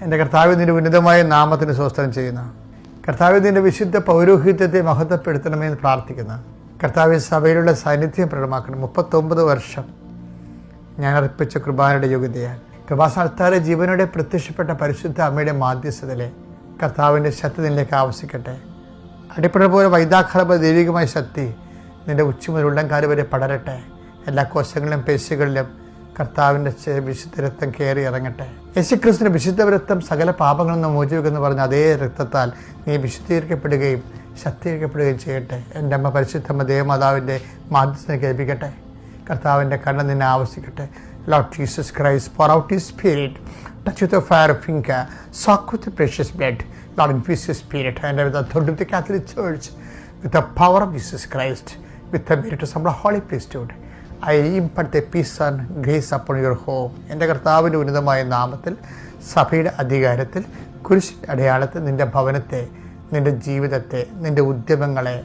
എൻ്റെ കർത്താവ് നിൻ്റെ ഉന്നതമായ നാമത്തിന് സ്വസ്ത്രം ചെയ്യുന്നു. കർത്താവ് നിൻ്റെ വിശുദ്ധ പൗരോഹിത്യത്തെ മഹത്വപ്പെടുത്തണമെന്ന് പ്രാർത്ഥിക്കുന്നു. കർത്താവ് സഭയിലുള്ള സാന്നിധ്യം പ്രകടമാക്കണം. 39 വർഷം ഞാൻ അർപ്പിച്ച കൃപാനയുടെ യോഗ്യതയാൽ കൃപാസ്ഥാനത്താലെ ജീവനോടെ പ്രത്യക്ഷപ്പെട്ട പരിശുദ്ധ അമ്മയുടെ മാധ്യസ്ഥതയിലെ കർത്താവിൻ്റെ ശക്തി നിന്നിലേക്ക് ആവശ്യിക്കട്ടെ. അടിപ്പട പോലെ വൈദാഖലപ ദൈവികമായ ശക്തി നിൻ്റെ ഉച്ച മുതൽ ഉള്ളംകാല് വരെ പടരട്ടെ. എല്ലാ കോശങ്ങളിലും പേശികളിലും കർത്താവിൻ്റെ വിശുദ്ധ രക്തം കയറി ഇറങ്ങട്ടെ. യേശുക്രിസ്തുവിൻ്റെ വിശുദ്ധ രക്തം സകല പാപങ്ങളിൽ നിന്ന് മോചിപ്പിക്കുമെന്ന് പറഞ്ഞ അതേ രക്തത്താൽ നീ വിശുദ്ധീകരിക്കപ്പെടുകയും ശക്തീകരിക്കപ്പെടുകയും ചെയ്യട്ടെ. എൻ്റെ അമ്മ പരിശുദ്ധമ്മ ദേവമാതാവിൻ്റെ മാധ്യസ്ഥനെ കേൾപ്പിക്കട്ടെ. കർത്താവിൻ്റെ കണ്ണ് നിന്നെ ആവശ്യിക്കട്ടെ. Lord Jesus Christ, pour out His Spirit, touch with the fire of finger, soak with the precious blood. Lord, infuse Your Spirit, and with the authority of the Catholic Church, with the power of Jesus Christ, with the merit of the Holy Priesthood, I impart the peace and grace upon your home. എൻ്റെ കർത്താവിൻ്റെ ഉന്നതമായ നാമത്തിൽ സഭയുടെ അധികാരത്തിൽ കുരിശിൻ്റെ അടയാളത്തിൽ നിൻ്റെ ഭവനത്തെ, നിൻ്റെ ജീവിതത്തെ, നിൻ്റെ ഉദ്യമങ്ങളെ,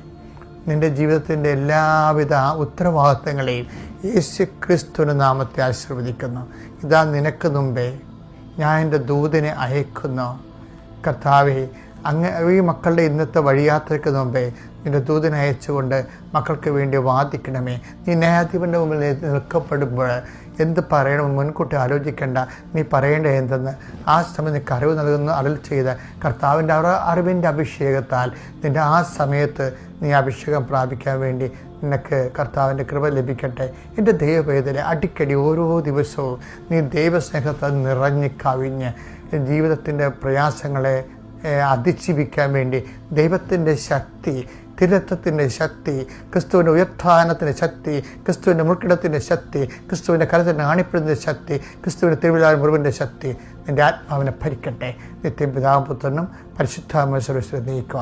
നിൻ്റെ ജീവിതത്തിൻ്റെ എല്ലാവിധ ഉത്തരവാദിത്തങ്ങളെയും യേശു ക്രിസ്തുവിൻ്റെ നാമത്തെ ആശീർവദിക്കുന്നു. ഇതാ നിനക്ക് മുമ്പേ ഞാൻ എൻ്റെ ദൂതനെ അയക്കുന്നു. കർത്താവേ, ഈ മക്കളുടെ ഇന്നത്തെ വഴിയാത്രയ്ക്ക് മുമ്പേ നിൻ്റെ ദൂതനെ അയച്ചുകൊണ്ട് മക്കൾക്ക് വേണ്ടി വാദിക്കണമേ. നീ ന്യായാധിപൻ്റെ മുമ്പിൽ നിൽക്കപ്പെടുമ്പോൾ എന്ത് പറയണമെന്ന് മുൻകൂട്ടി ആലോചിക്കേണ്ട. നീ പറയേണ്ട എന്തെന്ന് ആ സമയം നിനക്ക് അറിവ് നൽകുന്ന അരുൾ ചെയ്ത കർത്താവിൻ്റെ അറിവിൻ്റെ അഭിഷേകത്താൽ നിൻ്റെ ആ സമയത്ത് നീ അഭിഷേകം പ്രാപിക്കാൻ വേണ്ടി നിനക്ക് കർത്താവിൻ്റെ കൃപ ലഭിക്കട്ടെ. എൻ്റെ ദൈവവേദന അടിക്കടി ഓരോ ദിവസവും നീ ദൈവസ്നേഹത്താൽ നിറഞ്ഞ് കവിഞ്ഞ് ജീവിതത്തിൻ്റെ പ്രയാസങ്ങളെ അതിജീവിക്കാൻ വേണ്ടി ദൈവത്തിൻ്റെ ശക്തി, തിരുരത്വത്തിൻ്റെ ശക്തി, ക്രിസ്തുവിൻ്റെ ഉയർത്ഥാനത്തിൻ്റെ ശക്തി, ക്രിസ്തുവിൻ്റെ മുൾക്കിടത്തിൻ്റെ ശക്തി, ക്രിസ്തുവിൻ്റെ കരത്തിൻ്റെ ആണിപ്പെടുന്ന ശക്തി, ക്രിസ്തുവിൻ്റെ തിരുവിലായ മുറിവിൻ്റെ ശക്തി നിൻ്റെ ആത്മാവിനെ ഭരിക്കട്ടെ. നിത്യം പിതാവും പുത്രനും പരിശുദ്ധാത്മാവും സർവ്വസ്വം നീക്കുക.